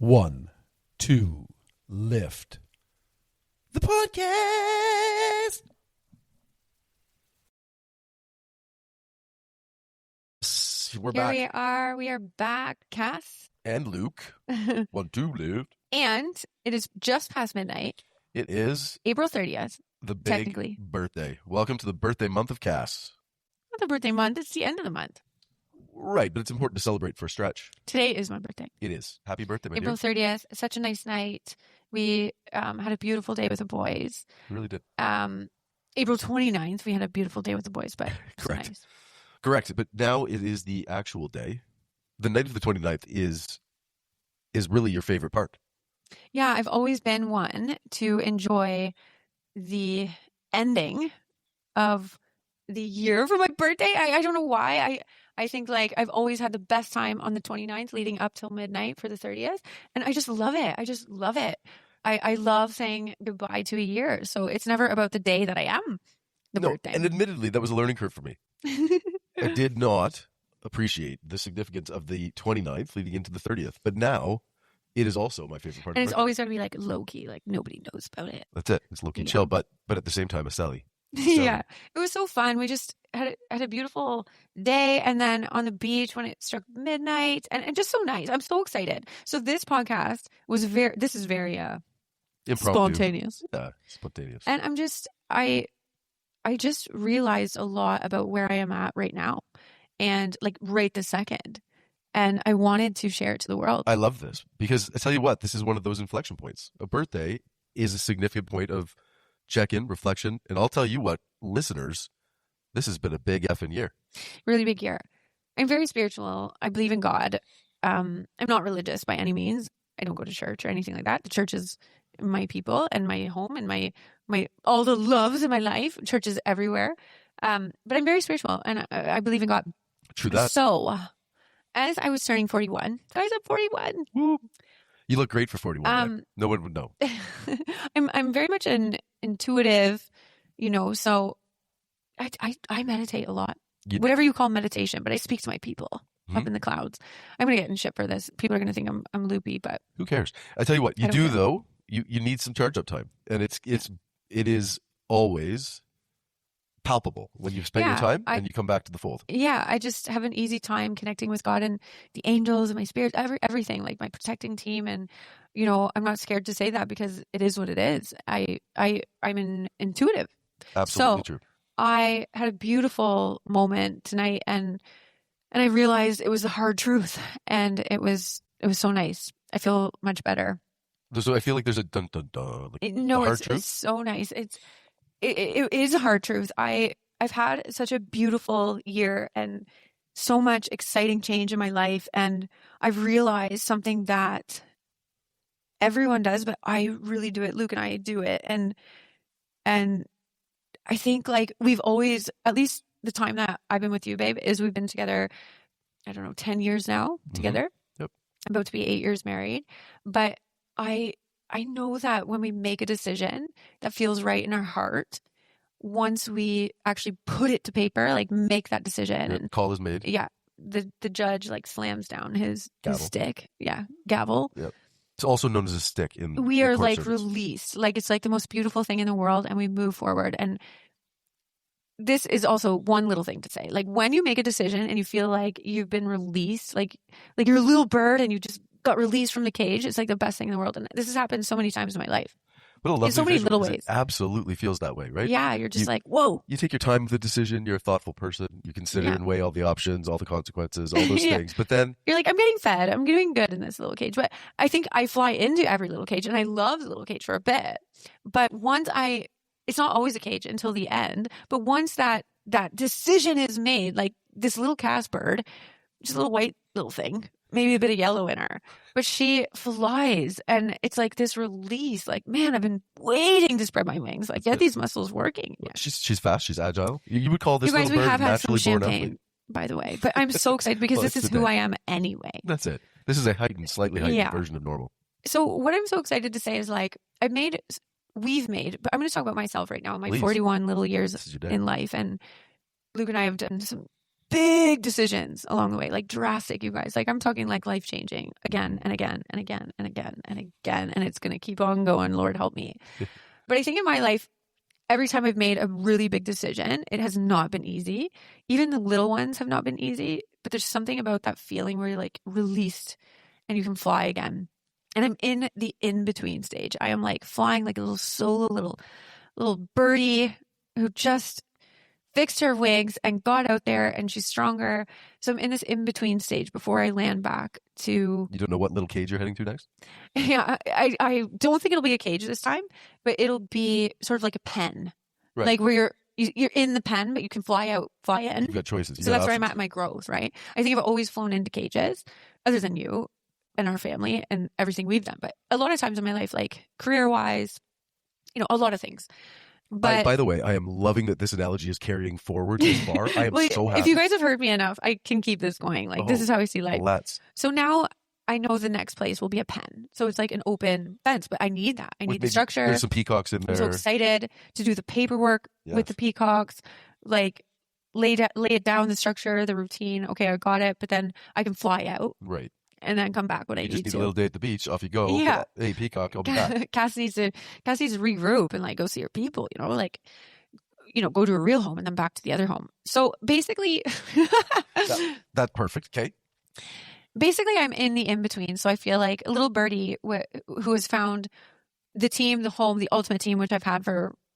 1, 2, lift. The podcast. We're back. We are back, Cass. And Luke. 1, 2, lift. And it is just past midnight. It is April 30th. the big Technically. birthday. Welcome to the birthday month of Cass. Not the birthday month, it's the end of the month. Right, but it's important to celebrate for a stretch. Today is my birthday. It is. Happy birthday, my April dear. 30th. Such a nice night. We had a beautiful day with the boys. We really did. April 29th, we had a beautiful day with the boys, but it's Correct. nice. Correct, but now it is the actual day. The night of the 29th is really your favorite part. Yeah, I've always been one to enjoy the ending of the year for my birthday. I don't know why. I think like I've always had the best time on the 29th leading up till midnight for the 30th. And I just love it. I just love it. I love saying goodbye to a year. So it's never about the day that I am the birthday. And admittedly, that was a learning curve for me. I did not appreciate the significance of the 29th leading into the 30th. But now it is also my favorite part. And of it's birthday. always going to be like low-key, like nobody knows about it. That's it. It's low-key Yeah. chill, but at the same time, a Sally. Yeah, it was so fun. We just had a beautiful day, and then on the beach when it struck midnight, and just so nice. I'm so excited. So this podcast was very Impromptu. spontaneous, Yeah, spontaneous. and I just realized a lot about where I am at right now, and like right this second, and I wanted to share it to the world. I love this because I tell you what, this is one of those inflection points. A birthday is a significant point of check-in, reflection, and I'll tell you what, listeners, this has been a big effing year. Really big year. I'm very spiritual. I believe in God. I'm not religious by any means. I don't go to church or anything like that. The church is my people and my home and my all the loves in my life. Church is everywhere. But I'm very spiritual and I believe in God. True that. So, as I was turning 41, guys, I'm 41. Woo. You look great for 41. No one would know. I'm very much an intuitive, so I meditate a lot. Whatever you call meditation, but I speak to my people up in the clouds. I'm going to get in shit for this. People are going to think I'm loopy, but who cares? I tell you what, you do though. You need some charge up time, and it is always palpable when you've spent your time and you come back to the fold. Yeah, I just have an easy time connecting with God and the angels and my spirits, everything, like my protecting team. And, I'm not scared to say that because it is what it is. I'm an intuitive. Absolutely so true. I had a beautiful moment tonight and I realized it was the hard truth and it was so nice. I feel much better. So I feel like there's a dun dun dun. Like It's so nice. It is a hard truth. I've had such a beautiful year and so much exciting change in my life. And I've realized something that everyone does, but I really do it. Luke and I do it. And I think like we've always, at least the time that I've been with you, babe, is we've been together, I don't know, 10 years now together. Yep. I'm about to be 8 years married. But I know that when we make a decision that feels right in our heart, once we actually put it to paper, like make that decision, and call is made. Yeah, the judge like slams down his stick. Yeah, gavel. Yep. It's also known as a stick in. We are like service. released, like it's like the most beautiful thing in the world, and we move forward. And this is also one little thing to say, like when you make a decision and you feel like you've been released, like you're a little bird and you just got released from the cage. It's like the best thing in the world. And this has happened so many times in my life. But I love in so many little ways. It absolutely feels that way, right? Yeah, you're just like, whoa. You take your time with the decision. You're a thoughtful person. You consider and weigh all the options, all the consequences, all those things. But then you're like, I'm getting fed. I'm doing good in this little cage. But I think I fly into every little cage and I love the little cage for a bit. But once it's not always a cage until the end. But once that decision is made, like this little Cass bird, just a little white little thing, maybe a bit of yellow in her, but she flies and it's like this release, like, man, I've been waiting to spread my wings, like get these muscles working. Yeah. She's fast, she's agile. You would call this you guys, little we bird have had some naturally born champagne, athlete. by the way, but I'm so excited because this is who I am anyway. That's it. This is a slightly heightened version of normal. So what I'm so excited to say is like we've made, but I'm going to talk about myself right now, my 41 little years in life, and Luke and I have done some big decisions along the way, like drastic, you guys. Like I'm talking like life changing again and again and again and again and again. And it's going to keep on going. Lord help me. But I think in my life, every time I've made a really big decision, it has not been easy. Even the little ones have not been easy. But there's something about that feeling where you're like released and you can fly again. And I'm in the in-between stage. I am like flying like a little solo little birdie who just fixed her wings and got out there, and she's stronger. So I'm in this in-between stage before I land back to... You don't know what little cage you're heading to next? Yeah, I don't think it'll be a cage this time, but it'll be sort of like a pen. Right. Like where you're in the pen, but you can fly out, fly in. You've got choices. So that's where I'm at my growth, right? I think I've always flown into cages, other than you and our family and everything we've done. But a lot of times in my life, like career-wise, a lot of things. But by the way, I am loving that this analogy is carrying forward this far. I am well, so happy. If you guys have heard me enough, I can keep this going. Like this is how I see life. Let's. So now I know the next place will be a pen. So it's like an open fence, but I need that. I need the structure. There's some peacocks in there. I'm so excited to do the paperwork with the peacocks, like lay it down, the structure, the routine. Okay, I got it, but then I can fly out. Right. And then come back when I need to. You just need a little day at the beach. Off you go. Yeah. Hey, peacock, I'll be back. Cass needs to regroup and like go see her people, like, go to a real home and then back to the other home. So basically, that's perfect. Okay. Basically, I'm in the in-between. So I feel like a little birdie who has found the team, the home, the ultimate team, which I've had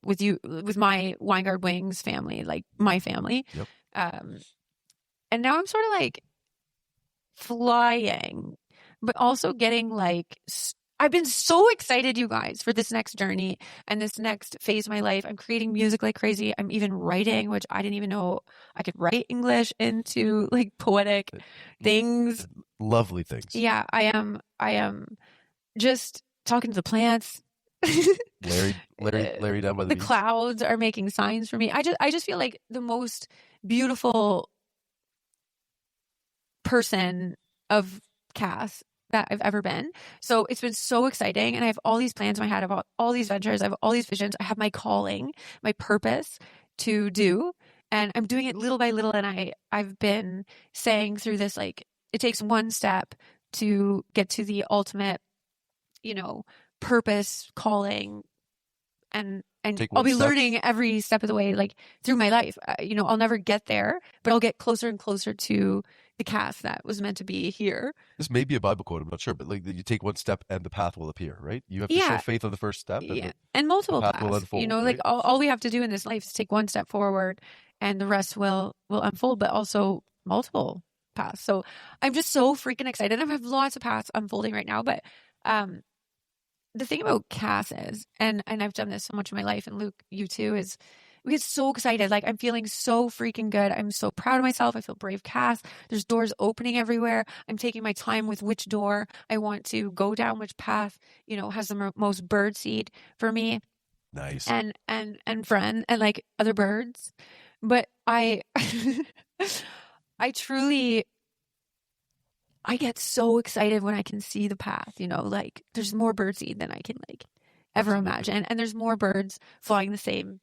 with my Weingard Wings family, like my family. Yep. And now I'm sort of like flying, but also getting like, I've been so excited, you guys, for this next journey and this next phase of my life. I'm creating music like crazy. I'm even writing, which I didn't even know I could write English into like poetic things. Lovely things. Yeah, I am just talking to the plants. Larry down by the beach. Clouds are making signs for me. I just feel like the most beautiful person of Cass that I've ever been. So it's been so exciting. And I have all these plans in my head about all these ventures. I have all these visions. I have my calling, my purpose to do. And I'm doing it little by little. And I've been saying through this, like, it takes one step to get to the ultimate, purpose, calling, and I'll be learning every step of the way, like through my life. I'll never get there, but I'll get closer and closer to the Cass that was meant to be here. This may be a Bible quote, I'm not sure, but like you take one step and the path will appear, right? You have to show faith on the first step. And multiple paths. Will unfold, like right? all we have to do in this life is take one step forward and the rest will unfold, but also multiple paths. So I'm just so freaking excited. I have lots of paths unfolding right now, but the thing about Cass is, and I've done this so much in my life, and Luke, you too, is we get so excited. Like I'm feeling so freaking good. I'm so proud of myself. I feel brave Cass. There's doors opening everywhere. I'm taking my time with which door I want to go down, which path, has the most bird seed for me. Nice. And friend and like other birds. But I truly, I get so excited when I can see the path, like there's more birdseed than I can like ever imagine. And there's more birds flying the same,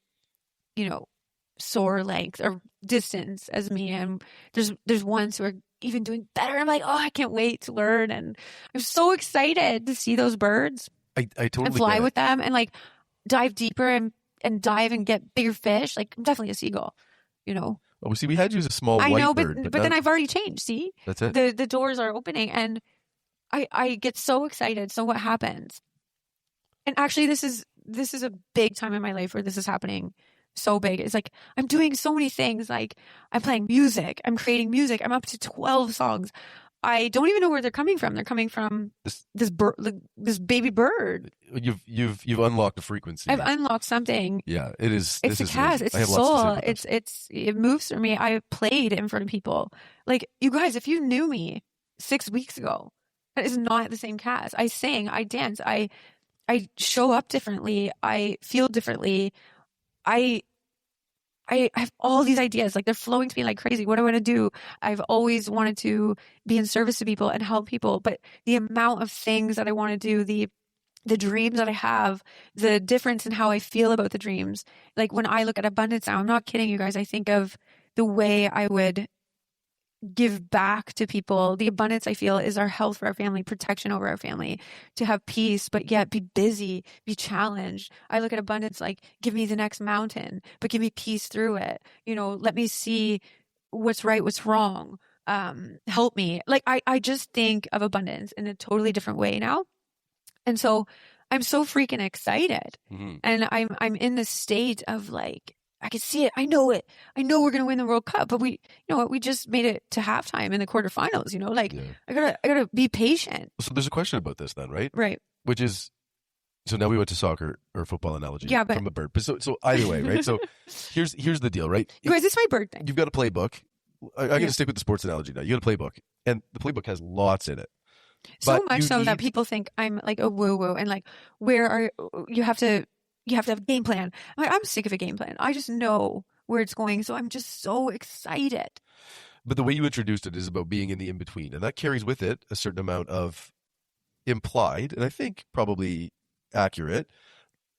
soar length or distance as me. And there's ones who are even doing better. I'm like, oh, I can't wait to learn. And I'm so excited to see those birds. I totally and fly with them and like dive deeper and dive and get bigger fish. Like I'm definitely a seagull, Oh, see, we had you as a small white bird. But then I've already changed. See, that's it. The doors are opening, and I get so excited. So what happens? And actually, this is a big time in my life where this is happening. So big. It's like I'm doing so many things. Like I'm playing music. I'm creating music. I'm up to 12 songs. I don't even know where they're coming from. They're coming from this baby bird. You've unlocked a frequency. I've unlocked something. Yeah, it is. It's a Cass. It's a soul. It moves for me. I played in front of people. Like you guys, if you knew me 6 weeks ago, that is not the same Cass. I sing. I dance. I show up differently. I feel differently. I have all these ideas, like they're flowing to me like crazy. What do I want to do? I've always wanted to be in service to people and help people, but the amount of things that I want to do, the dreams that I have, the difference in how I feel about the dreams. Like when I look at abundance now, I'm not kidding you guys. I think of the way I would give back to people. The abundance I feel is our health for our family, protection over our family, to have peace, but yet be busy, be challenged. I look at abundance like, give me the next mountain, but give me peace through it. Let me see what's right, what's wrong. Help me. Like, I just think of abundance in a totally different way now. And so I'm so freaking excited. Mm-hmm. And I'm in this state of like, I can see it. I know it. I know we're going to win the World Cup, but we just made it to halftime in the quarterfinals, I gotta be patient. So there's a question about this then, right? Right. Which is, so now we went to soccer or football analogy from a bird. But so either way, right? So here's the deal, right? You guys, it's my birthday. You've got a playbook. I'm going to stick with the sports analogy now. You got a playbook, and the playbook has lots in it. So much so that people think I'm like a woo-woo and like, you have to have a game plan. I'm sick of a game plan. I just know where it's going. So I'm just so excited. But the way you introduced it is about being in the in-between. And that carries with it a certain amount of implied, and I think probably accurate,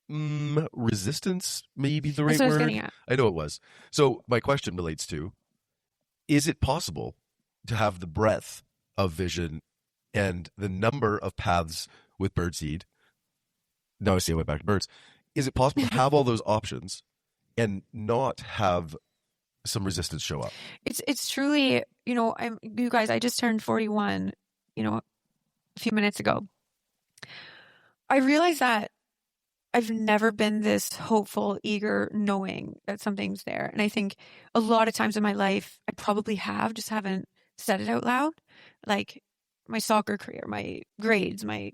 resistance, maybe the right That's what word. I was getting at. I know it was. So my question relates to, is it possible to have the breadth of vision and the number of paths with birdseed? Now I see I went back to birds. Is it possible to have all those options and not have some resistance show up? It's truly, you guys, I just turned 41, a few minutes ago. I realized that I've never been this hopeful, eager, knowing that something's there. And I think a lot of times in my life, I probably just haven't said it out loud. Like my soccer career, my grades, my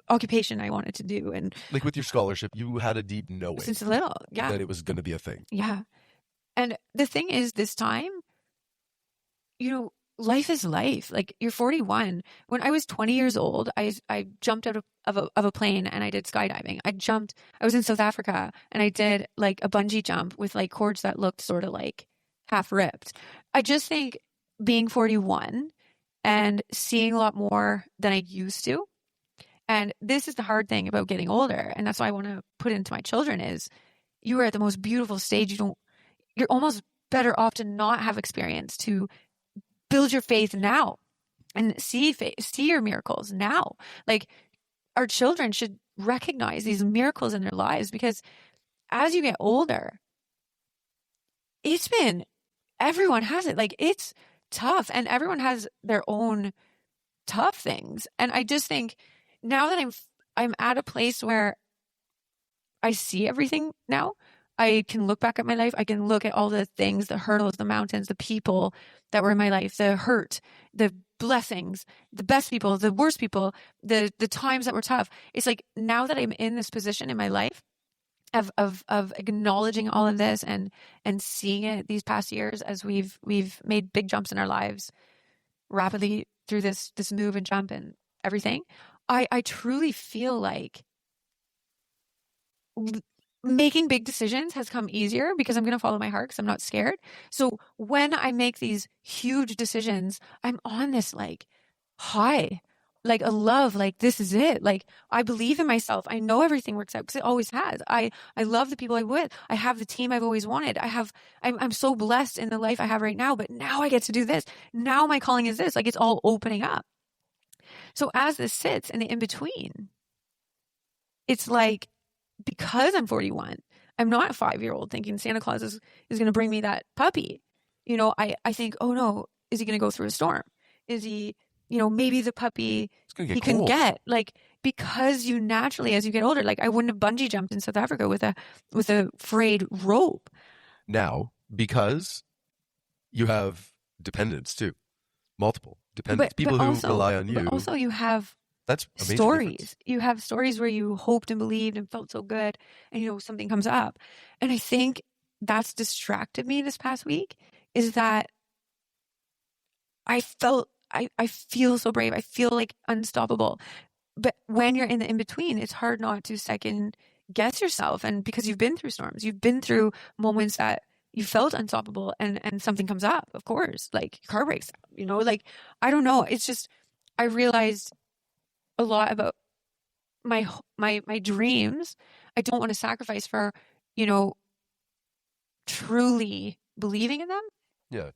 occupation I wanted to do. And like with your scholarship, you had a deep knowing since little, that it was going to be a thing. Yeah. And the thing is, this time, life is life. Like, you're 41. When I was 20 years old, I jumped out of a plane and I did skydiving. I was in South Africa and I did like a bungee jump with like cords that looked sort of like half ripped. I just think being 41 and seeing a lot more than I used to. And this is the hard thing about getting older. And that's why I want to put into my children is, you are at the most beautiful stage. You're almost better off to not have experience, to build your faith now and see your miracles now. Like, our children should recognize these miracles in their lives, because as you get older, everyone has it. Like, it's tough, and everyone has their own tough things. And I just think now that I'm at a place where I see everything now, I can look back at my life. I can look at all the things, the hurdles, the mountains, the people that were in my life, the hurt, the blessings, the best people, the worst people, the times that were tough. It's like, now that I'm in this position in my life of acknowledging all of this and seeing it these past years, as we've made big jumps in our lives rapidly through this move and jump and everything, I truly feel like making big decisions has come easier because I'm going to follow my heart, because I'm not scared. So when I make these huge decisions, I'm on this like high, like a love, like this is it. Like, I believe in myself. I know everything works out, because it always has. I love the people I'm with. I have the team I've always wanted. I'm so blessed in the life I have right now, but now I get to do this. Now my calling is this. Like, it's all opening up. So as this sits in the in-between, it's like, because I'm 41, I'm not a 5-year-old thinking Santa Claus is going to bring me that puppy. I think, oh no, is he going to go through a storm? Is he, maybe the puppy he can get, like, because you naturally, as you get older, like, I wouldn't have bungee jumped in South Africa with a frayed rope. Now, because you have dependents too, multiple dependents, people who rely on you. But also you have stories. You have stories where you hoped and believed and felt so good, and something comes up. And I think that's distracted me this past week, is that I feel so brave. I feel like unstoppable. But when you're in the in-between, it's hard not to second guess yourself. And because you've been through storms, you've been through moments that you felt unstoppable, and something comes up, of course, like car breaks down, like, I don't know. It's just, I realized a lot about my dreams. I don't want to sacrifice for, truly believing in them. Yeah.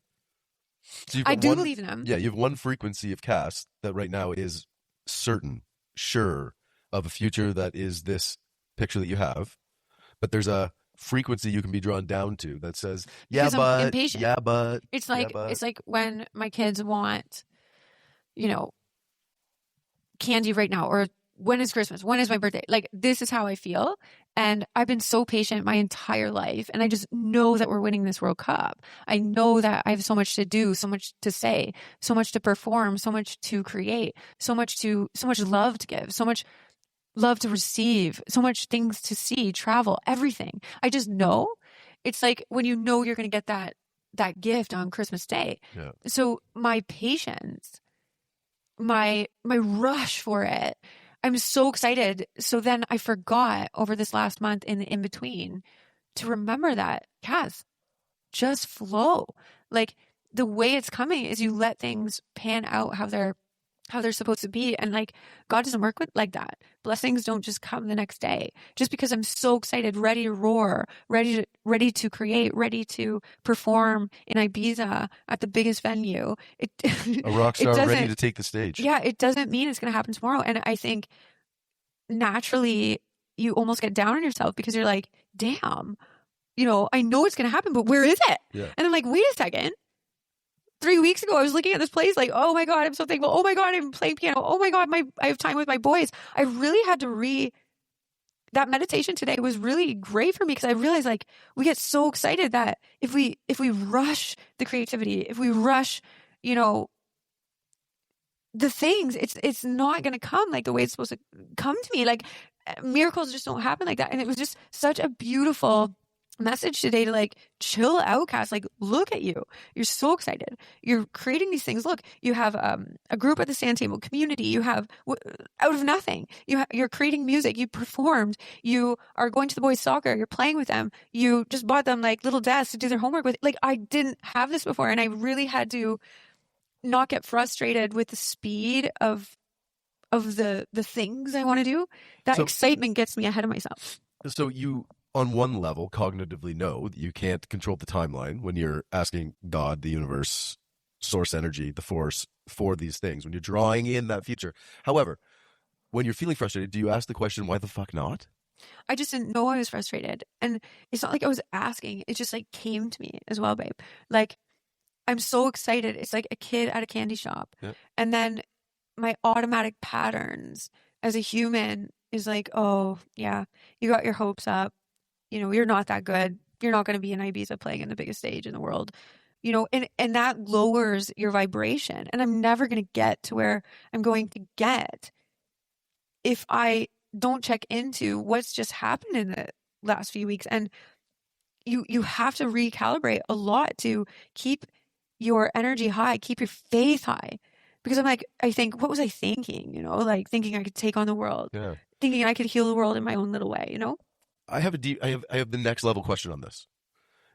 So you've I got do one, believe in them. yeah, you have one frequency of cast that right now is certain, sure of a future that is this picture that you have, but there's a frequency you can be drawn down to that says, yeah, Because I'm but, impatient. yeah, but, It's yeah, like but. it's like when my kids want, you know, candy right now, or when is Christmas? When is my birthday? Like, this is how I feel. And I've been so patient my entire life. And I just know that we're winning this World Cup. I know that I have so much to do, so much to say, so much to perform, so much to create, so much love to give, so much love to receive, so much things to see, travel, everything. I just know. It's like when you know you're going to get that gift on Christmas Day. Yeah. So my patience, my rush for it, I'm so excited. So then I forgot over this last month in the in between to remember that, Cass, just flow. Like, the way it's coming is you let things pan out how they're supposed to be. And like, God doesn't work with like that. Blessings don't just come the next day. Just because I'm so excited, ready to roar, ready to create, ready to perform in Ibiza at the biggest venue. A rock It star ready doesn't, to take the stage. yeah, it doesn't mean it's going to happen tomorrow. And I think naturally you almost get down on yourself because you're like, damn, I know it's going to happen, but where is it? Yeah. And I'm like, wait a second. 3 weeks ago, I was looking at this place like, oh my God, I'm so thankful. Oh my God, I'm playing piano. Oh my God, I have time with my boys. I really had to that meditation today was really great for me because I realized, like, we get so excited that if we rush the creativity, if we rush, the things, it's not going to come like the way it's supposed to come to me. Like, miracles just don't happen like that. And it was just such a beautiful message today to, like, chill out, Cass. Like, look at you. You're so excited. You're creating these things. Look, you have a group at the Sand Table community. You have out of nothing. You're creating music. You performed. You are going to the boys' soccer. You're playing with them. You just bought them like little desks to do their homework with. Like, I didn't have this before, and I really had to not get frustrated with the speed of the things I want to do. That excitement gets me ahead of myself. So you, on one level, cognitively know that you can't control the timeline when you're asking God, the universe, source energy, the force for these things, when you're drawing in that future. However, when you're feeling frustrated, do you ask the question, why the fuck not? I just didn't know I was frustrated. And it's not like I was asking. It just, like, came to me as well, babe. Like, I'm so excited. It's like a kid at a candy shop. Yeah. And then my automatic patterns as a human is like, oh, yeah, you got your hopes up. You're not that good. You're not going to be in Ibiza playing in the biggest stage in the world. And that lowers your vibration. And I'm never going to get to where I'm going to get if I don't check into what's just happened in the last few weeks. And you have to recalibrate a lot to keep your energy high, keep your faith high. Because I'm like, what was I thinking? Like, thinking I could take on the world, thinking I could heal the world in my own little way, I have the next level question on this.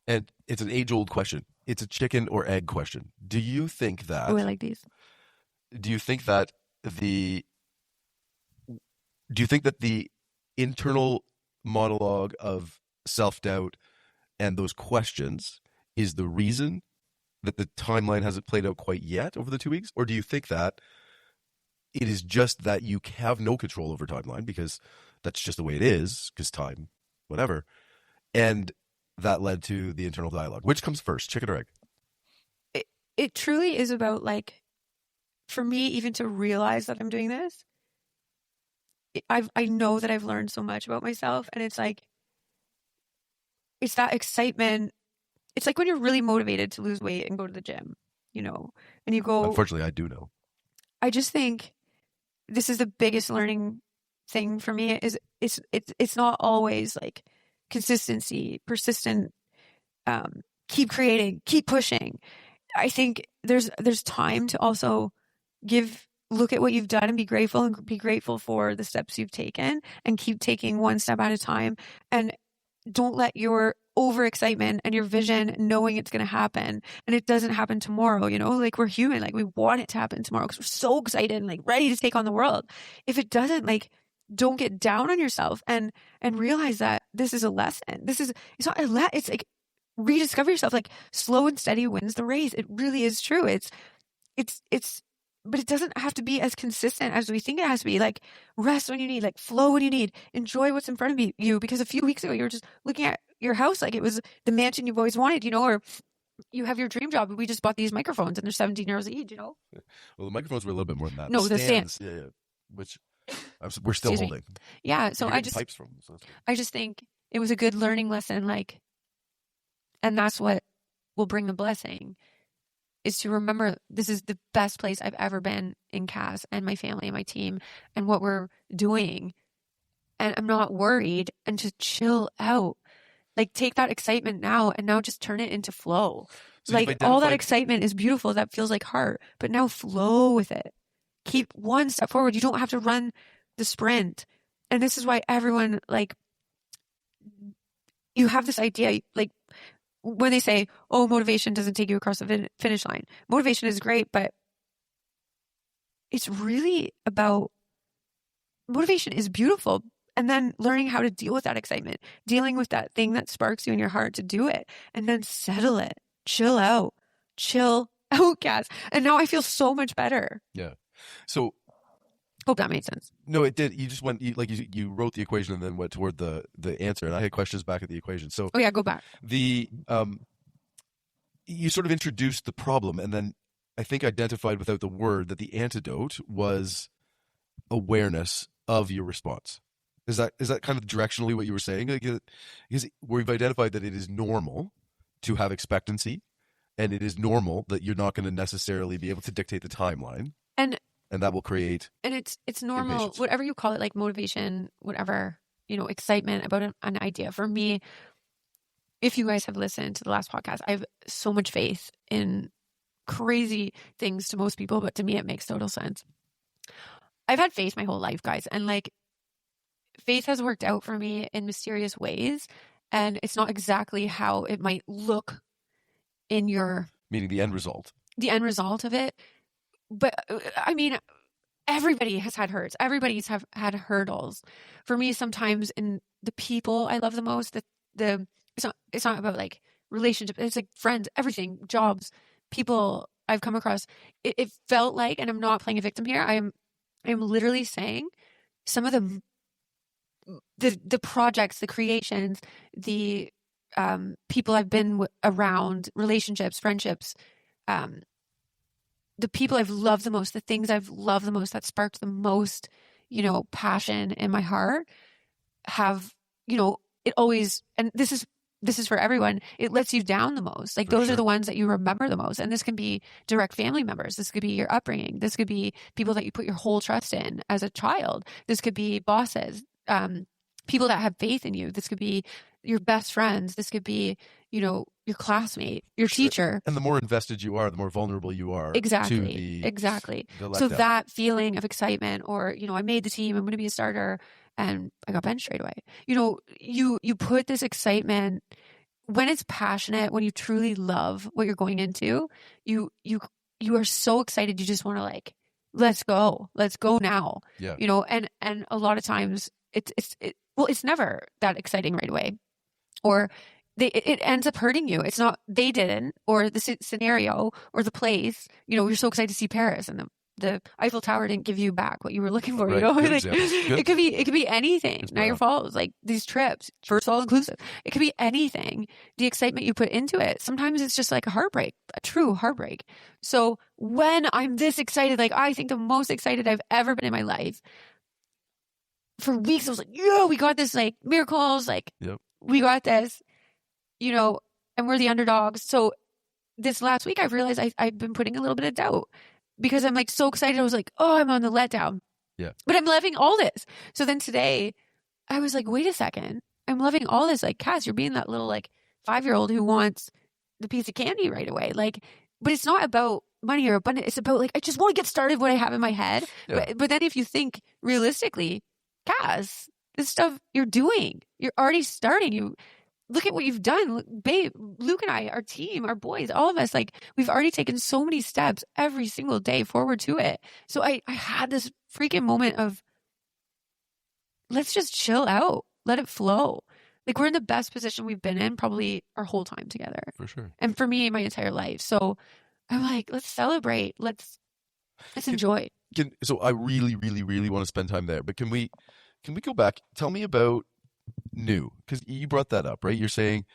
And it's an age-old question. It's a chicken or egg question. Do you think that... Oh, I like these. Do you think that the internal monologue of self-doubt and those questions is the reason that the timeline hasn't played out quite yet over the 2 weeks? Or do you think that it is just that you have no control over timeline because that's just the way it is, because time, whatever, and that led to the internal dialogue? Which comes first, chicken or egg? It truly is about, like, for me, even to realize that I'm doing this, I know that I've learned so much about myself, and it's like, it's that excitement. It's like when you're really motivated to lose weight and go to the gym, and you go. Unfortunately, I do know. I just think this is the biggest learning thing for me. Is it's not always like consistency, persistent, keep creating, keep pushing. I think there's time to also look at what you've done and be grateful for the steps you've taken, and keep taking one step at a time. And don't let your overexcitement and your vision knowing it's going to happen and it doesn't happen tomorrow, like, we're human, like, we want it to happen tomorrow because we're so excited and, like, ready to take on the world. If it doesn't, like, don't get down on yourself and realize that this is a lesson. It's not it's like rediscover yourself. Like slow and steady wins the race. It really is true. But it doesn't have to be as consistent as we think it has to be. Like rest when you need, like flow when you need, enjoy what's in front of you. Because a few weeks ago, you were just looking at your house like it was the mansion you've always wanted, you know, or you have your dream job. We just bought these microphones and they're €17 each, you know? Well, the microphones were a little bit more than that. No, the stands. Yeah, which we're still Excuse me. holding. Yeah, so You're getting pipes from them, so that's good. I just think it was a good learning lesson, like, and that's what will bring the blessing, is to remember this is the best place I've ever been in Cass and my family and my team and what we're doing. And I'm not worried, and to chill out. Like take that excitement now and now just turn it into flow. So like all that excitement is beautiful. That feels like heart, but now flow with it. Keep one step forward. You don't have to run the sprint. And this is why everyone, like, you have this idea, like when they say, oh, motivation doesn't take you across the finish line. Motivation is great, but it's really about, motivation is beautiful. And then learning how to deal with that excitement, dealing with that thing that sparks you in your heart to do it, and then settle it, chill out, Cass. And now I feel so much better. Yeah. So hope that made sense. No, it did. You just went, you wrote the equation and then went toward the answer. And I had questions back at the equation. So, oh yeah, go back. You sort of introduced the problem and then I think identified without the word that the antidote was awareness of your response. Is that kind of directionally what you were saying? Because we've identified that it is normal to have expectancy, and it is normal that you're not going to necessarily be able to dictate the timeline, and that will create. And it's normal, impatience. Whatever you call it, like motivation, whatever, you know, excitement about an idea. For me, if you guys have listened to the last podcast, I have so much faith in crazy things to most people, but to me, it makes total sense. I've had faith my whole life, guys, and like. Faith has worked out for me in mysterious ways, and it's not exactly how it might look in your... Meaning the end result. The end result of it. But, I mean, everybody has had hurts. Everybody's had hurdles. For me, sometimes in the people I love the most, it's not about, like, relationships. It's, like, friends, everything, jobs, people I've come across. It felt like, and I'm not playing a victim here, I'm literally saying some of the projects, the creations, the people I've been around, relationships, friendships, the people I've loved the most, the things I've loved the most, that sparked the most, you know, passion in my heart, have, you know, it always, and this is for everyone, it lets you down the most. Like those are the ones that you remember the most. And this can be direct family members. This could be your upbringing. This could be people that you put your whole trust in as a child. This could be bosses. People that have faith in you. This could be your best friends. This could be, you know, your classmate, your teacher. And the more invested you are, the more vulnerable you are. Exactly. So that feeling of excitement, or, you know, I made the team, I'm going to be a starter, and I got benched straight away. You know, you put this excitement, when it's passionate, when you truly love what you're going into, you are so excited. You just want to, like, let's go now. Yeah. You know, and a lot of times it's never that exciting right away, or it ends up hurting you. It's not, they didn't, or the scenario or the place, you know, you're so excited to see Paris and the Eiffel Tower didn't give you back what you were looking for, right. You know, Good like, it could be anything. Niagara Falls, like these trips, first all inclusive. It could be anything. The excitement you put into it. Sometimes it's just like a heartbreak, a true heartbreak. So when I'm this excited, like I think the most excited I've ever been in my life, for weeks I was like, yeah, we got this, like miracles, like we got this, you know, and we're the underdogs. So this last week I realized I've been putting a little bit of doubt, because I'm like so excited. I was like, oh, I'm on the letdown. Yeah. But I'm loving all this. So then today I was like, wait a second. I'm loving all this. Like, Cass, you're being that little like 5-year-old who wants the piece of candy right away. Like, but it's not about money or abundance. It's about like, I just want to get started what I have in my head. Yeah. But then if you think realistically, Cass, this stuff you're doing, you're already starting. You look at what you've done. Babe, Luke and I, our team, our boys, all of us, like we've already taken so many steps every single day forward to it. So I had this freaking moment of, let's just chill out. Let it flow. Like, we're in the best position we've been in probably our whole time together. For sure. And for me, my entire life. So I'm like, let's celebrate. Let's enjoy. So I really, really, really want to spend time there. But can we go back? Tell me about new, because you brought that up, right? You're saying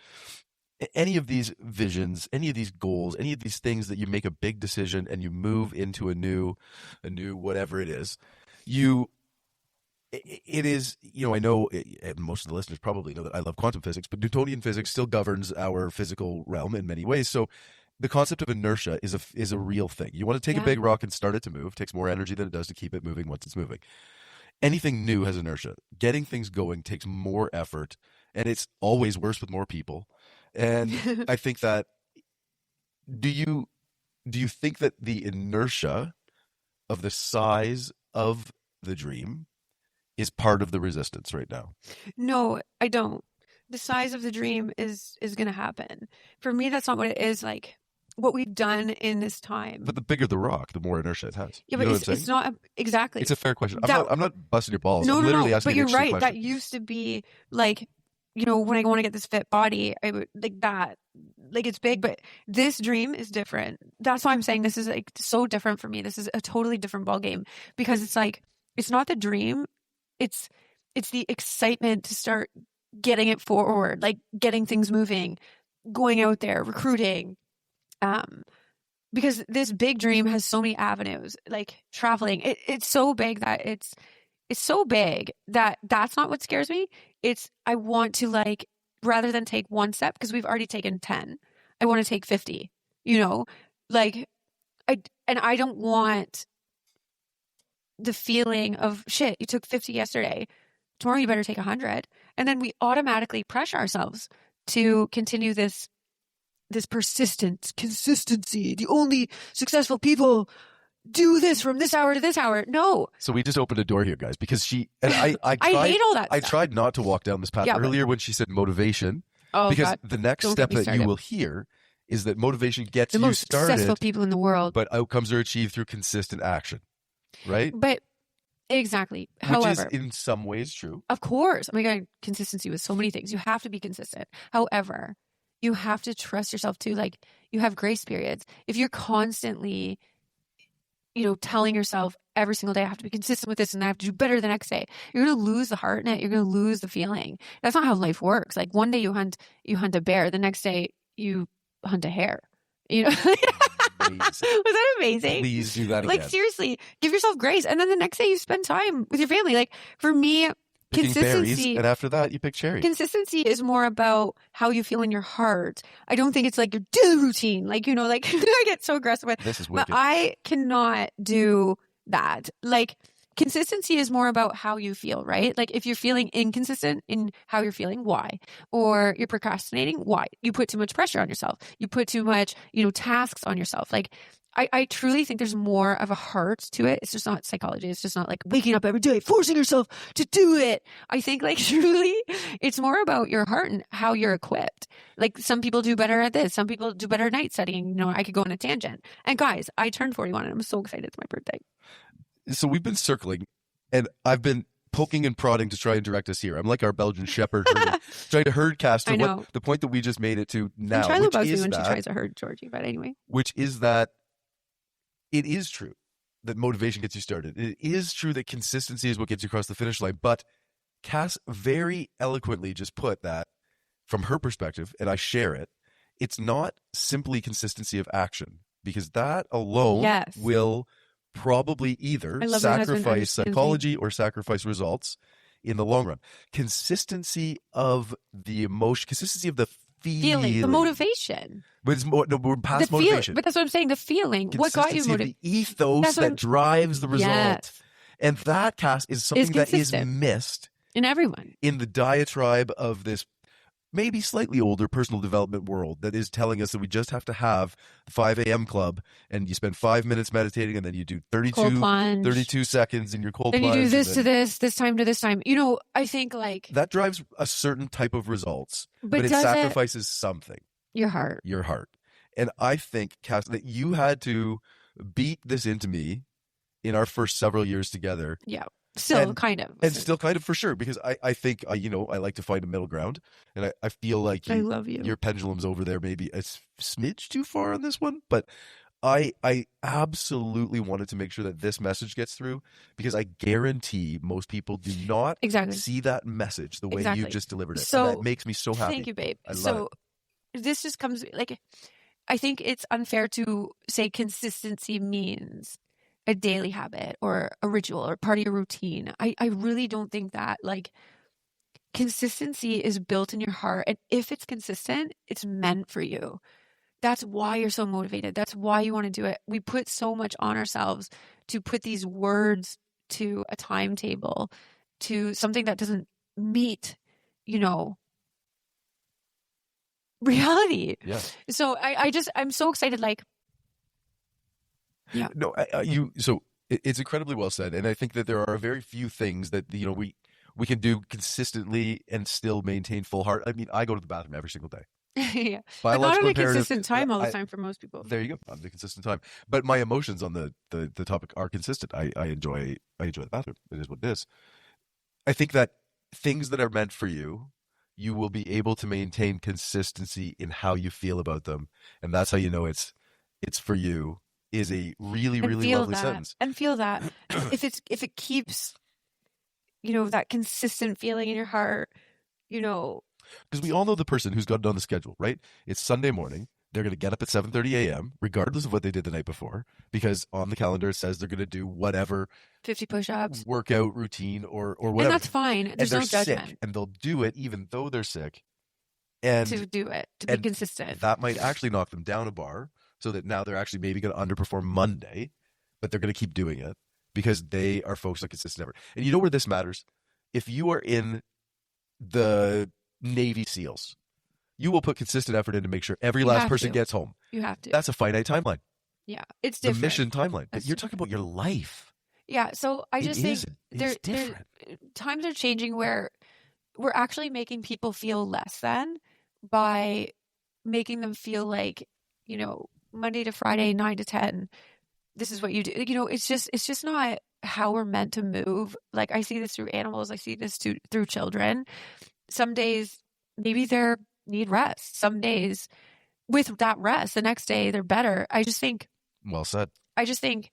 any of these visions, any of these goals, any of these things that you make a big decision and you move into a new whatever it is, it is, I know most of the listeners probably know that I love quantum physics, but Newtonian physics still governs our physical realm in many ways. So the concept of inertia is a real thing. You want to take a big rock and start it to move. It takes more energy than it does to keep it moving once it's moving. Anything new has inertia. Getting things going takes more effort, and it's always worse with more people. And I think that, do you think that the inertia of the size of the dream is part of the resistance right now? No, I don't. The size of the dream is going to happen. For me, that's not what it is. Like, what we've done in this time. But the bigger the rock, the more inertia it has. Yeah, but it's not exactly. It's a fair question. I'm not busting your balls. No, I'm literally asking but you you're right. question. That used to be like, when I want to get this fit body, I would like that. Like, it's big, but this dream is different. That's why I'm saying this is like so different for me. This is a totally different ballgame, because it's like, it's not the dream. It's the excitement to start getting it forward, like getting things moving, going out there, recruiting. Because this big dream has so many avenues, like traveling. It's so big that it's so big that that's not what scares me. I want to, like, rather than take one step, because we've already taken 10, I want to take 50, like I don't want the feeling of shit, you took 50 yesterday. Tomorrow you better take 100. And then we automatically pressure ourselves to continue this persistence, consistency. The only successful people do this from this hour to this hour. No. So we just opened a door here, guys, because I hate all that I stuff. tried not to walk down this path earlier when she said motivation. Oh, because God. The next step that you will hear is that motivation gets the you most started. Successful people in the world. But outcomes are achieved through consistent action. Right? But exactly. Which However, is in some ways true. Of course. Oh my God, consistency with so many things. You have to be consistent. However, you have to trust yourself too. Like, you have grace periods. If you're constantly, telling yourself every single day, I have to be consistent with this and I have to do better the next day, you're going to lose the heart in it. You're going to lose the feeling. That's not how life works. Like, one day you hunt a bear. The next day you hunt a hare. Was that amazing? Please do that again. Like, seriously, give yourself grace. And then the next day you spend time with your family. Like, for me, picking consistency, berries, and after that you pick cherries. Consistency is more about how you feel in your heart. I don't think it's like your daily routine. Like, like I get so aggressive with this is wicked. But I cannot do that. Like, consistency is more about how you feel, right? Like, if you're feeling inconsistent in how you're feeling, why? Or you're procrastinating, why? You put too much pressure on yourself. You put too much, tasks on yourself. Like, I truly think there's more of a heart to it. It's just not psychology. It's just not like waking up every day, forcing yourself to do it. I think, like, truly, it's more about your heart and how you're equipped. Like, some people do better at this. Some people do better at night studying. I could go on a tangent. And guys, I turned 41 and I'm so excited. It's my birthday. So we've been circling, and I've been poking and prodding to try and direct us here. I'm like our Belgian shepherd trying to herd cast to the point that we just made it to now. Charlie loves me when she tries to herd Georgie, but anyway. Which is that it is true that motivation gets you started. It is true that consistency is what gets you across the finish line. But Cass very eloquently just put that from her perspective, and I share it. It's not simply consistency of action, because that alone will probably either sacrifice psychology or sacrifice results in the long run. Consistency of the emotion, consistency of the feeling, the motivation. But it's more, no, we're past motivation. But that's what I'm saying. The feeling, what got you motivated? The ethos that drives the result. Yes. And that, Cass, is something that is missed in everyone. In the diatribe of this maybe slightly older personal development world that is telling us that we just have to have the 5 a.m. club, and you spend 5 minutes meditating, and then you do 32 seconds in your cold plunge. Then you do this to this time to this time. I think, like, that drives a certain type of results, but it sacrifices something. Your heart. And I think, Cass, that you had to beat this into me in our first several years together. Yeah. Still kind of. And still kind of, for sure, because I think, I like to find a middle ground, and I feel like I love you. Your pendulum's over there maybe a smidge too far on this one, but I absolutely wanted to make sure that this message gets through, because I guarantee most people do not see that message the way you just delivered it. So, and that makes me so happy. Thank you, babe. I love it. This just comes, like, I think it's unfair to say consistency means a daily habit or a ritual or part of your routine. I really don't think that. Like, consistency is built in your heart, and if it's consistent, it's meant for you. That's why you're so motivated. That's why you want to do it. We put so much on ourselves to put these words to a timetable, to something that doesn't meet, reality. Yeah. So I'm so excited. Like, yeah. No, so it's incredibly well said. And I think that there are very few things that, we can do consistently and still maintain full heart. I mean, I go to the bathroom every single day. Yeah. But not on a consistent time all the time for most people. There you go. On the consistent time. But my emotions on the topic are consistent. I enjoy the bathroom. It is what it is. I think that things that are meant for you, you will be able to maintain consistency in how you feel about them. And that's how you know it's for you, is a really, really lovely sentence. And feel that if it keeps, that consistent feeling in your heart, because we all know the person who's got it on the schedule, right? It's Sunday morning. They're going to get up at 7:30 a.m., regardless of what they did the night before, because on the calendar it says they're going to do whatever 50 push-ups, workout routine, or whatever. And that's fine. There's no judgment. Sick, and they'll do it even though they're sick. And to do it, to be consistent. That might actually knock them down a bar, so that now they're actually maybe going to underperform Monday, but they're going to keep doing it because they are focused on consistent effort. And you know where this matters? If you are in the Navy SEALs, you will put consistent effort in to make sure every last person gets home. You have to. That's a finite timeline. Yeah, it's different. The mission timeline. But you're talking about your life. Yeah, so I just think times are changing where we're actually making people feel less than by making them feel like, Monday to Friday, 9 to 10, this is what you do. It's just not how we're meant to move. Like, I see this through animals. I see this through children. Some days maybe they need rest. Some days with that rest, the next day they're better. I just think. Well said. I just think,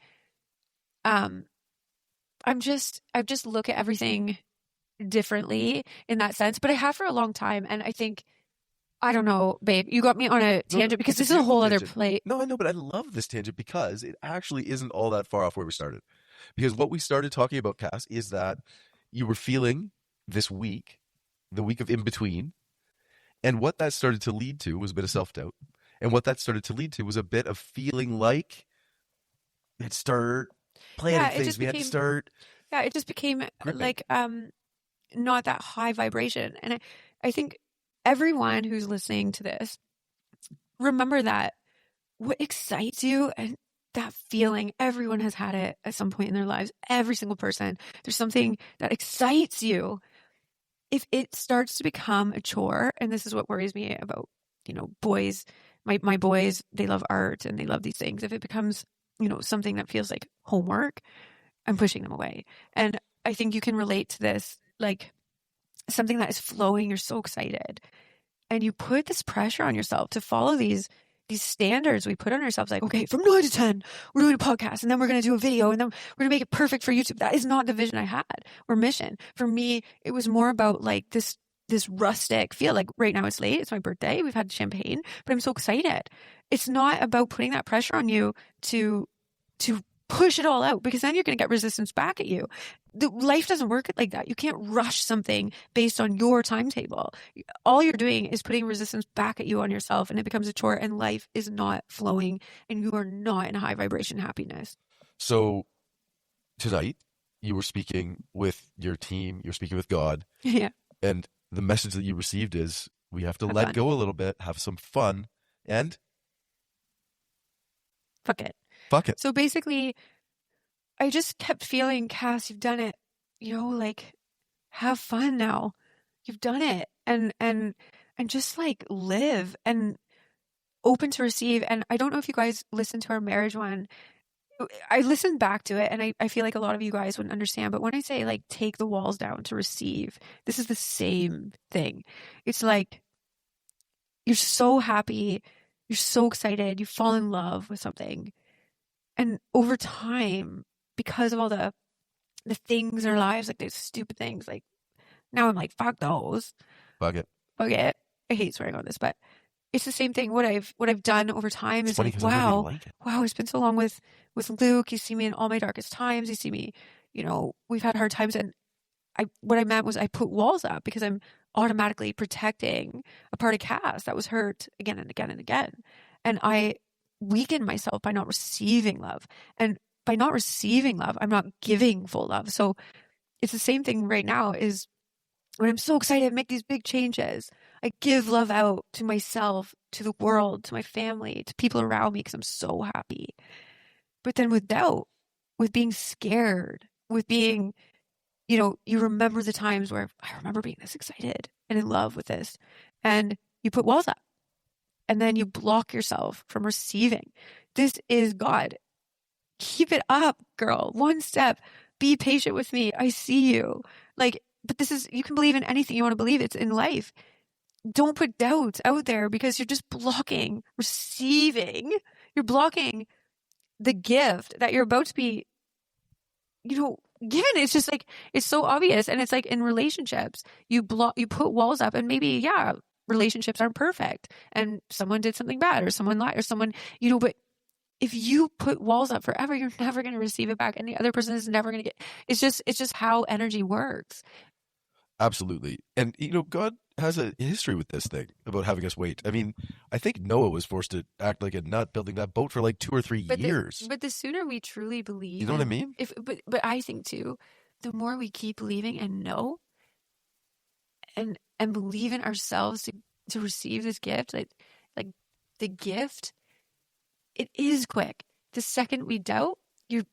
I've just look at everything differently in that sense, but I have for a long time. And I think, I don't know, babe, you got me on a tangent because this is a whole other plate. No, I know, but I love this tangent because it actually isn't all that far off where we started. Because what we started talking about, Cass, is that you were feeling this week, the week of in between. And what that started to lead to was a bit of self-doubt. And what that started to lead to was a bit of feeling like we had to start planning things. We had to start. Yeah, it just became gripping. Like not that high vibration. And I think everyone who's listening to this, remember that what excites you and that feeling, everyone has had it at some point in their lives. Every single person. There's something that excites you. If it starts to become a chore, and this is what worries me about, boys, my boys, they love art and they love these things. If it becomes, something that feels like homework, I'm pushing them away. And I think you can relate to this, like something that is flowing, you're so excited. And you put this pressure on yourself to follow these standards we put on ourselves, like, okay, from 9 to 10, we're doing a podcast, and then we're going to do a video, and then we're going to make it perfect for YouTube. That is not the vision I had or mission. For me, it was more about like this rustic feel. Like right now it's late, it's my birthday, we've had champagne, but I'm so excited. It's not about putting that pressure on you to push it all out, because then you're going to get resistance back at you. Life doesn't work like that. You can't rush something based on your timetable. All you're doing is putting resistance back at you on yourself, and it becomes a chore, and life is not flowing, and you are not in a high vibration happiness. So tonight you were speaking with your team, you're speaking with God. Yeah. And the message that you received is we have to let go a little bit, have some fun, and fuck it. Fuck it. So basically, I just kept feeling, Cass, you've done it. Like, have fun now. You've done it. And just like live and open to receive. And I don't know if you guys listened to our marriage one. I listened back to it and I feel like a lot of you guys wouldn't understand, but when I say like take the walls down to receive, this is the same thing. It's like you're so happy, you're so excited, you fall in love with something. And over time, because of all the things in our lives, like those stupid things, like now I'm like, fuck those. Fuck it. Fuck it. I hate swearing on this, but it's the same thing. What I've done over time It's is funny like, 'cause I really wow, like it. wow, it's been so long with Luke. He's seen me in all my darkest times. He's seen me, we've had hard times. And what I meant was I put walls up because I'm automatically protecting a part of Cass that was hurt again and again and again. And I weaken myself by not receiving love. And by not receiving love, I'm not giving full love. So it's the same thing right now is when I'm so excited to make these big changes, I give love out to myself, to the world, to my family, to people around me because I'm so happy. But then with doubt, with being scared, with being, you remember the times where I remember being this excited and in love with this, and you put walls up and then you block yourself from receiving. This is God. Keep it up, girl. One step. Be patient with me. I see you. But this is, you can believe in anything you want to believe. It's in life. Don't put doubts out there because you're just blocking receiving. You're blocking the gift that you're about to be, given. It's just like, it's so obvious. And it's like in relationships, you put walls up and maybe, relationships aren't perfect and someone did something bad or someone lied or someone, but if you put walls up forever, you're never going to receive it back. And the other person is never going to get, it's just how energy works. Absolutely. And, God has a history with this thing about having us wait. I mean, I think Noah was forced to act like a nut building that boat for like 2 or 3 years. But the sooner we truly believe, you know what I mean? But I think too, the more we keep believing and know and believe in ourselves to receive this gift, like the gift, it is quick. The second we doubt, you're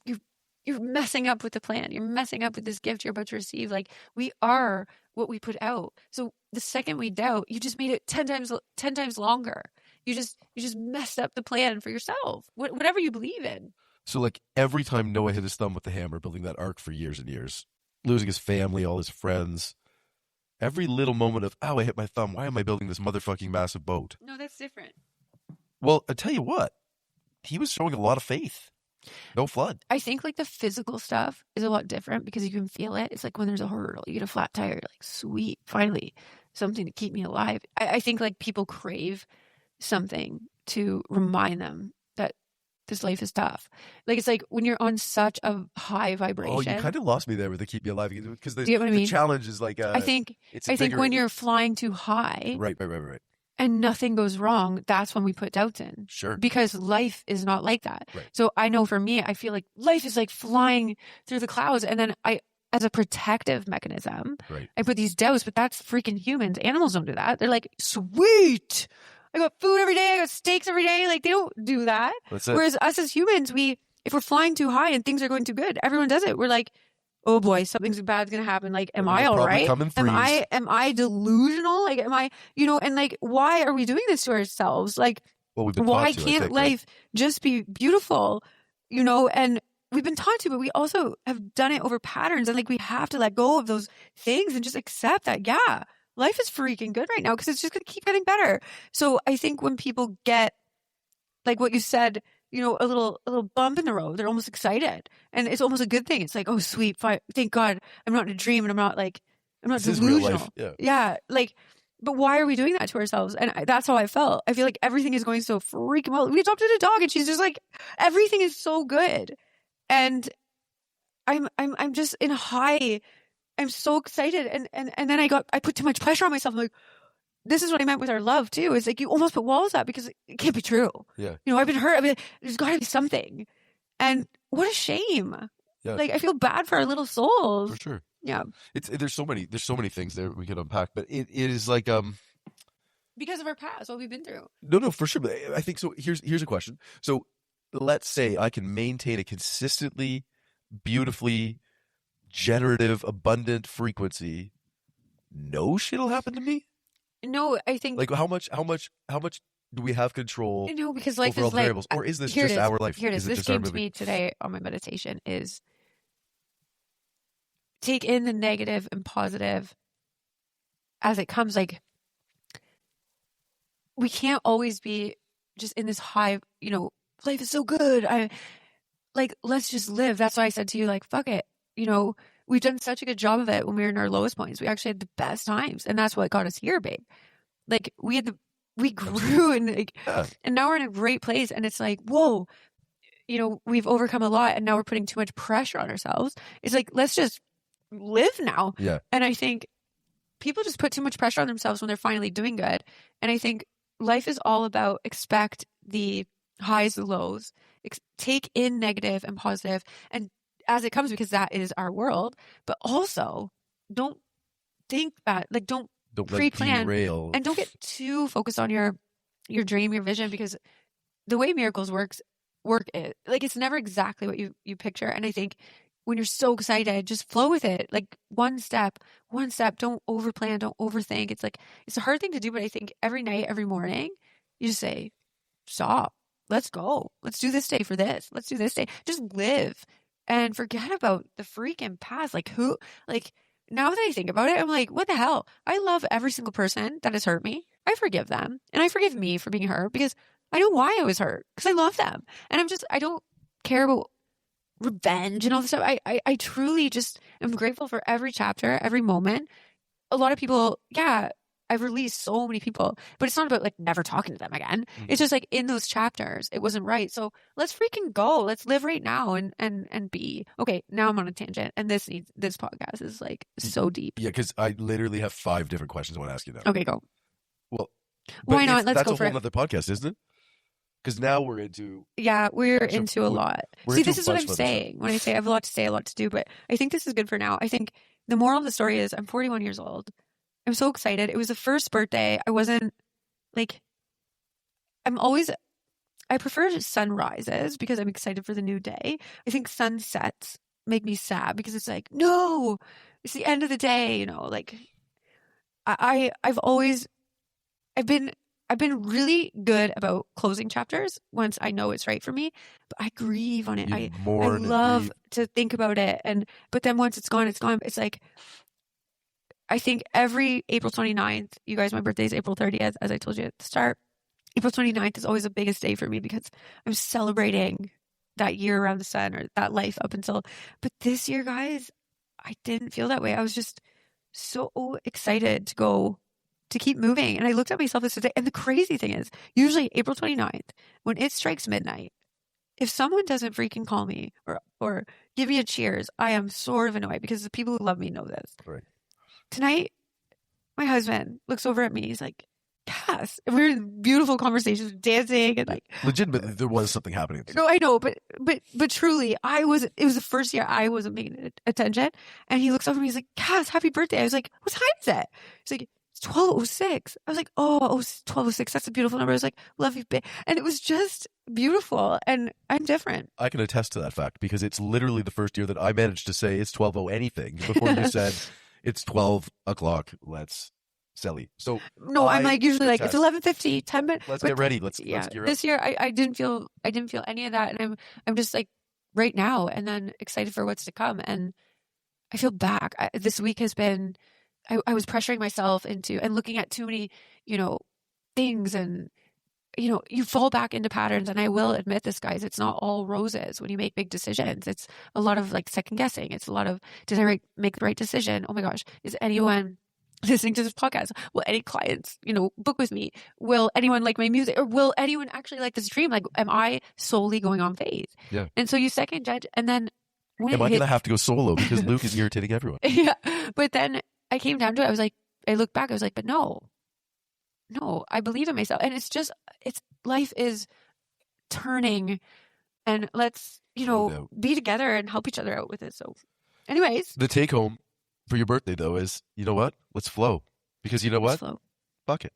messing up with the plan. You're messing up with this gift you're about to receive. Like we are what we put out. So the second we doubt, you just made it 10 times longer. You just messed up the plan for yourself. Whatever you believe in. So like every time Noah hit his thumb with the hammer, building that ark for years and years, losing his family, all his friends, every little moment of, I hit my thumb. Why am I building this motherfucking massive boat? No, that's different. Well, I tell you what, he was showing a lot of faith. No flood. I think like the physical stuff is a lot different because you can feel it. It's like when there's a hurdle, you get a flat tire, like sweet, finally something to keep me alive. I think like people crave something to remind them that this life is tough. Like it's like when you're on such a high vibration. Oh, you kind of lost me there with the keep me alive because Do you know what I mean? The challenge is like I think when you're flying too high, right, and nothing goes wrong, that's when we put doubts in. Sure. Because life is not like that. Right. So I know for me, I feel like life is like flying through the clouds. And then as a protective mechanism, right, I put these doubts, but that's freaking humans. Animals don't do that. They're like, sweet, I got food every day, I got steaks every day. Like they don't do that. That's it. Whereas us as humans, if we're flying too high and things are going too good, everyone does it. We're like, oh boy, something's bad's gonna happen. Like, am I all right? Am I delusional? Like, am I, and like, why are we doing this to ourselves? Like, why can't life just be beautiful? And we've been taught to, but we also have done it over patterns. And like, we have to let go of those things and just accept that, yeah, life is freaking good right now because it's just gonna keep getting better. So I think when people get like what you said, a little bump in the road, they're almost excited. And it's almost a good thing. It's like, oh, sweet. Thank God I'm not in a dream and I'm not delusional. Real life. Yeah. Like, but why are we doing that to ourselves? And that's how I felt. I feel like everything is going so freaking well. We adopted a dog and she's just like, everything is so good. And I'm just in a high, I'm so excited. And then I put too much pressure on myself. I'm like, this is what I meant with our love too. It's like you almost put walls up because it can't be true. Yeah. I've been hurt. There's got to be something. And what a shame. Yeah. Like I feel bad for our little souls. For sure. Yeah. There's so many things there we can unpack, but it is like because of our past, what we've been through. No, for sure. But I think so. Here's a question. So let's say I can maintain a consistently, beautifully generative, abundant frequency. No shit'll happen to me. No, I think like how much do we have control No, because life over all is the like, variables, or is this here it just is. our life? Here it is. Is it This just our came to movie? me today on my meditation is take in the negative and positive as it comes. Like, we can't always be just in this high, life is so good. Let's just live. That's why I said to you, like, fuck it. We've done such a good job of it when we were in our lowest points. We actually had the best times. And that's what got us here, babe. Like, we grew and now we're in a great place. And it's like, whoa, we've overcome a lot and now we're putting too much pressure on ourselves. It's like, let's just live now. Yeah. And I think people just put too much pressure on themselves when they're finally doing good. And I think life is all about expect the highs, the lows, take in negative and positive and as it comes, because that is our world, but also don't think that, like, don't pre-plan derail. And don't get too focused on your dream, your vision, because the way miracles work it, like, it's never exactly what you picture. And I think when you're so excited, just flow with it. Like one step, don't overplan, don't overthink. It's like, it's a hard thing to do, but I think every night, every morning, you just say, stop, let's go. Let's do this day for this. Let's do this day. Just live and forget about the freaking past. Like now that I think about it, I'm like, what the hell? I love every single person that has hurt me. I forgive them and I forgive me for being hurt because I know why I was hurt, because I love them. And I don't care about revenge and all this stuff. I truly just am grateful for every chapter, every moment. A lot of people, yeah, I've released so many people, but it's not about like never talking to them again. Mm-hmm. It's just like in those chapters, it wasn't right. So let's freaking go. Let's live right now and be. Okay, now I'm on a tangent and this podcast is like so deep. Yeah, because I literally have 5 different questions I want to ask you now. Okay, go. Well, why not? Let's go for it. That's a whole other podcast, isn't it? Because now we're into... Yeah, we're into a lot. See, this is what I'm saying when I say I have a lot to say, a lot to do, but I think this is good for now. I think the moral of the story is I'm 41 years old. I'm so excited. It was the first birthday. I wasn't like... I prefer sunrises because I'm excited for the new day. I think sunsets make me sad because it's like, no, it's the end of the day, like... I've been really good about closing chapters once I know it's right for me, but I grieve on it. I love to think about it. But then once it's gone, it's gone. It's like, I think every April 29th, you guys, my birthday is April 30th, as I told you at the start. April 29th is always the biggest day for me because I'm celebrating that year around the sun or that life up until, but this year, guys, I didn't feel that way. I was just so excited to keep moving. And I looked at myself this day. And the crazy thing is, usually April 29th, when it strikes midnight, if someone doesn't freaking call me or give me a cheers, I am sort of annoyed because the people who love me know this. Right. Tonight, my husband looks over at me. He's like, Cass. And we were in beautiful conversations, dancing and like... Legitimately, there was something happening. No, I know, but truly, it was the first year I wasn't paying attention. And he looks over at me. He's like, Cass, happy birthday. I was like, what time is it? He's like, 12:06. I was like, oh, 12:06. That's a beautiful number. I was like, love you, babe. And it was just beautiful. And I'm different. I can attest to that fact because it's literally the first year that I managed to say it's 12:00 anything before you said it's 12 o'clock. Let's selly. So no, I'm like usually like it's 11:50, 10 minutes. Let's get ready. Let's gear up. This year I didn't feel any of that, and I'm just like right now, and then excited for what's to come. And I feel back. This week has been. I was pressuring myself into and looking at too many, things, and you fall back into patterns. And I will admit this, guys, it's not all roses when you make big decisions. It's a lot of like second guessing. It's a lot of, did I make the right decision? Oh my gosh, is anyone listening to this podcast? Will any clients, book with me? Will anyone like my music, or will anyone actually like this dream? Like, am I solely going on faith? Yeah. And so you second judge, and then when am I going to have to go solo because Luke is irritating everyone? Yeah, but then I came down to it. I was like, I looked back. I was like, but no, I believe in myself. And life is turning, and let's, be together and help each other out with it. So anyways. The take home for your birthday though is, you know what? Let's flow. Because you know what? Flow. Fuck it.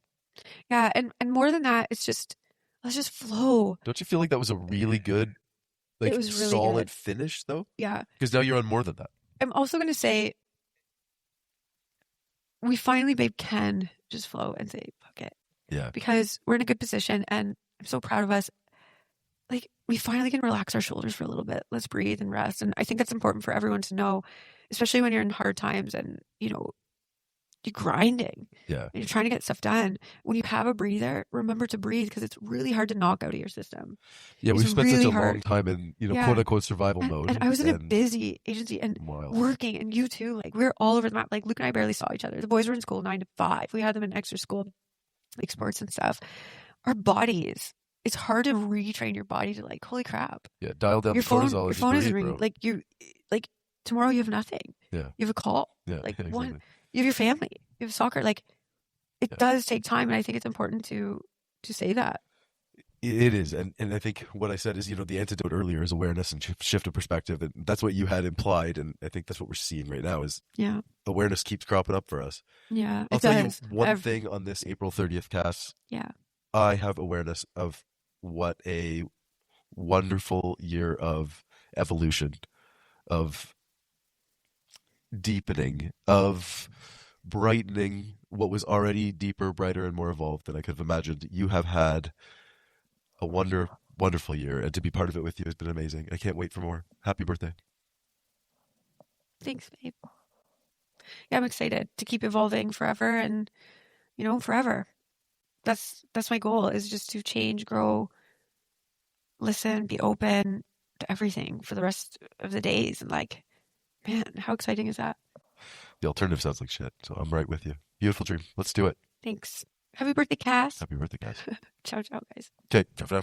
Yeah. And more than that, it's just, let's just flow. Don't you feel like that was a really good, like, it was really solid good. finish though? Yeah. Because now you're on more than that. I'm also going to say, we finally, babe, can just flow and say, fuck it. Yeah. because we're in a good position, and I'm so proud of us. Like, we finally can relax our shoulders for a little bit. Let's breathe and rest. And I think that's important for everyone to know, especially when you're in hard times and, you know, you're grinding. Yeah. And you're trying to get stuff done. When you have a breather, remember to breathe, because it's really hard to knock out of your system. Yeah, It's we've spent really such a hard. long time in, Yeah. quote unquote survival mode. And I was in a busy agency and wild. working, and you too. Like, we were all over the map. Like, Luke and I barely saw each other. The boys were in school 9 to 5. We had them in extra school, like sports and stuff. Our bodies, it's hard to retrain your body to, like, holy crap. Yeah, dial down Your the phone, cortisol. your and just phone isn't breathe, ringing. bro. Like tomorrow you have nothing. Yeah. You have a call. Yeah. Like, yeah, one, exactly. you have your family. You have soccer. Like, it does take time, and I think it's important to say that. It is, and I think what I said is, the antidote earlier is awareness and shift of perspective, and that's what you had implied, and I think that's what we're seeing right now is awareness keeps cropping up for us. Yeah, I'll tell you one thing on this April 30th cast. Yeah, I have awareness of what a wonderful year of evolution, of deepening, of brightening what was already deeper, brighter, and more evolved than I could have imagined. You have had a wonderful year, and to be part of it with you has been amazing. I can't wait for more. Happy birthday. Thanks, babe. Yeah, I'm excited to keep evolving forever, and forever. That's my goal, is just to change, grow, listen, be open to everything for the rest of the days. And, like, man, how exciting is that? The alternative sounds like shit, so I'm right with you. Beautiful dream. Let's do it. Thanks. Happy birthday, Cass. Happy birthday, guys. Ciao, ciao, guys. Okay, ciao for now.